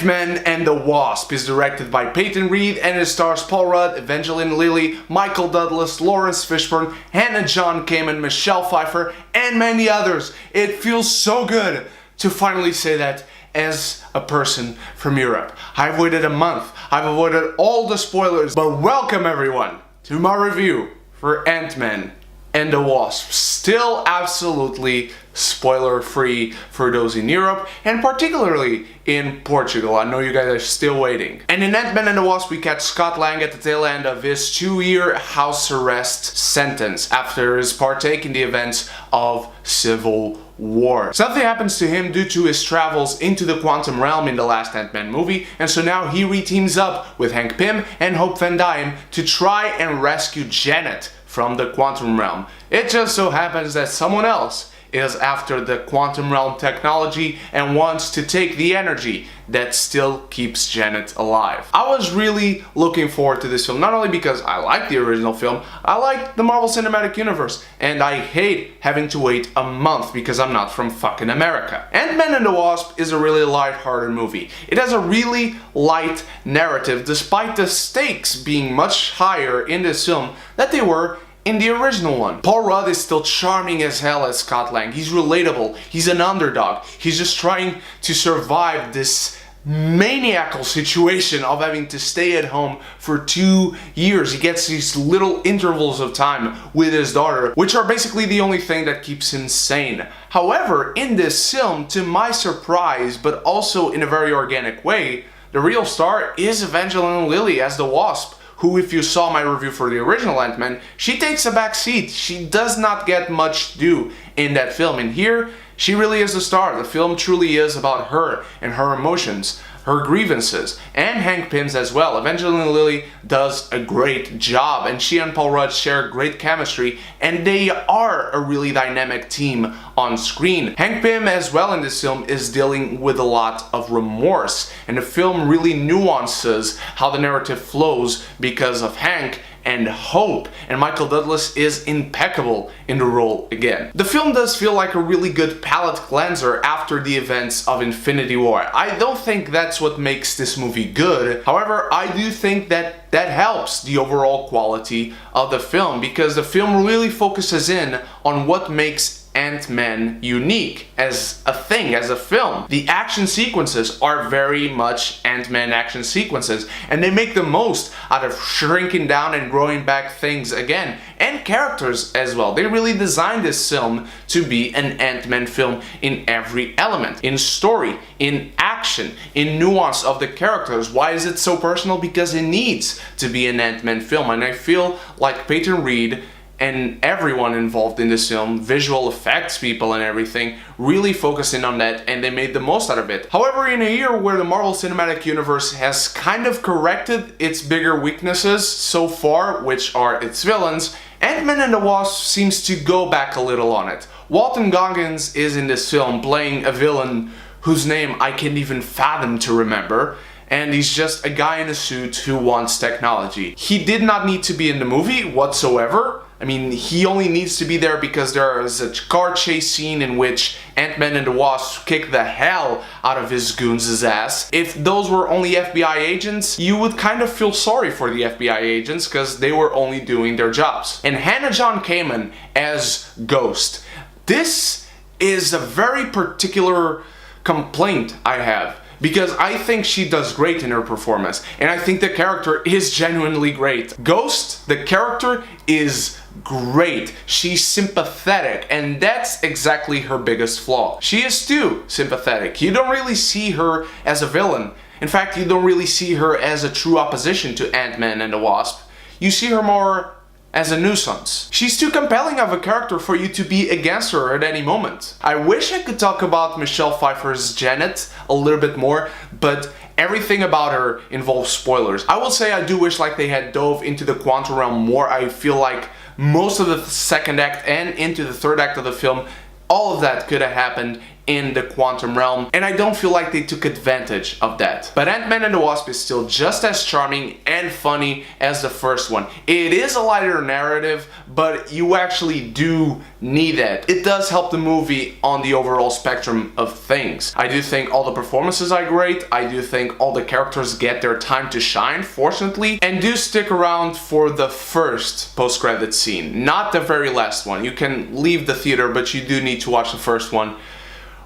Ant-Man and the Wasp is directed by Peyton Reed and it stars Paul Rudd, Evangeline Lilly, Michael Douglas, Laurence Fishbone, Hannah John Kamen, Michelle Pfeiffer, and many others. It feels so good to finally say that as a person from Europe. I've waited a month, I've avoided all the spoilers, but welcome everyone to my review for Ant-Man and the Wasp. Still absolutely spoiler-free for those in Europe, and particularly in Portugal. I know you guys are still waiting. And in Ant-Man and the Wasp, we catch Scott Lang at the tail end of his 2-year house arrest sentence after his partake in the events of Civil War. Something happens to him due to his travels into the quantum realm in the last Ant-Man movie, and so now he reteams up with Hank Pym and Hope Van Dyne to try and rescue Janet from the quantum realm. It just so happens that someone else is after the quantum realm technology and wants to take the energy that still keeps Janet alive. I was really looking forward to this film, not only because I like the original film, I like the Marvel Cinematic Universe, and I hate having to wait a month because I'm not from fucking America. Ant-Man and the Wasp is a really light-hearted movie. It has a really light narrative, despite the stakes being much higher in this film than they were in the original one. Paul Rudd is still charming as hell as Scott Lang. He's relatable, he's an underdog, he's just trying to survive this maniacal situation of having to stay at home for 2 years. He gets these little intervals of time with his daughter, which are basically the only thing that keeps him sane. However, in this film, to my surprise, but also in a very organic way, the real star is Evangeline Lilly as the Wasp, who, if you saw my review for the original Ant-Man, she takes a back seat. She does not get much due in that film, and here she really is the star. The film truly is about her and her emotions, her grievances, and Hank Pym's as well. Evangeline Lilly does a great job, and she and Paul Rudd share great chemistry, and they are a really dynamic team on screen. Hank Pym as well in this film is dealing with a lot of remorse, and the film really nuances how the narrative flows because of Hank and Hope, and Michael Douglas is impeccable in the role again. The film does feel like a really good palate cleanser after the events of Infinity War. I don't think that's what makes this movie good. However, I do think that helps the overall quality of the film, because the film really focuses in on what makes Ant-Man unique as a thing, as a film. The action sequences are very much Ant-Man action sequences, and they make the most out of shrinking down and growing back things again, and characters as well. They really designed this film to be an Ant-Man film in every element, in story, in action, in nuance of the characters. Why is it so personal? Because it needs to be an Ant-Man film, and I feel like Peyton Reed and everyone involved in this film, visual effects people and everything, really focusing on that, and they made the most out of it. However, in a year where the Marvel Cinematic Universe has kind of corrected its bigger weaknesses so far, which are its villains, Ant-Man and the Wasp seems to go back a little on it. Walton Goggins is in this film playing a villain whose name I can't even fathom to remember, and he's just a guy in a suit who wants technology. He did not need to be in the movie whatsoever. I mean, he only needs to be there because there is a car chase scene in which Ant-Man and the Wasp kick the hell out of his goons' ass. If those were only FBI agents, you would kind of feel sorry for the FBI agents because they were only doing their jobs. And Hannah John Kamen as Ghost. This is a very particular complaint I have, because I think she does great in her performance, and I think the character is genuinely great. Ghost, the character, is great. She's sympathetic, and that's exactly her biggest flaw. She is too sympathetic. You don't really see her as a villain. In fact, you don't really see her as a true opposition to Ant-Man and the Wasp. You see her more as a nuisance. She's too compelling of a character for you to be against her at any moment. I wish I could talk about Michelle Pfeiffer's Janet a little bit more, but everything about her involves spoilers. I will say I do wish like they had dove into the quantum realm more. I feel like most of the second act and into the third act of the film, all of that could have happened in the quantum realm, and I don't feel like they took advantage of that. But Ant-Man and the Wasp is still just as charming and funny as the first one. It is a lighter narrative, but you actually do need it. It does help the movie on the overall spectrum of things. I do think all the performances are great. I do think all the characters get their time to shine, fortunately, and do stick around for the first post-credit scene, not the very last one. You can leave the theater, but you do need to watch the first one,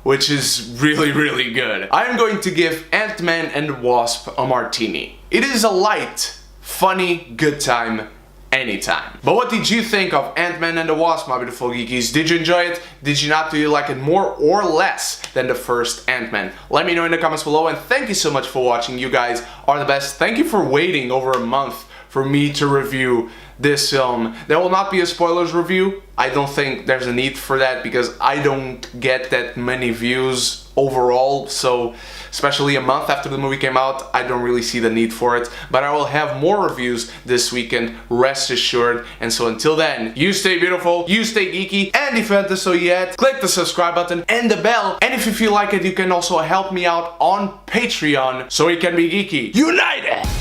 which is really, really good. I'm going to give Ant-Man and the Wasp a martini. It is a light, funny, good time anytime. But what did you think of Ant-Man and the Wasp, my beautiful geekies? Did you enjoy it? Did you not? Do you like it more or less than the first Ant-Man? Let me know in the comments below, and thank you so much for watching. You guys are the best. Thank you for waiting over a month for me to review this film. There will not be a spoilers review. I don't think there's a need for that because I don't get that many views overall, so especially a month after the movie came out, I don't really see the need for it. But I will have more reviews this weekend, rest assured. And so until then, you stay beautiful, you stay geeky, and if you haven't done so yet, click the subscribe button and the bell. And if you feel like it, you can also help me out on Patreon so we can be geeky united!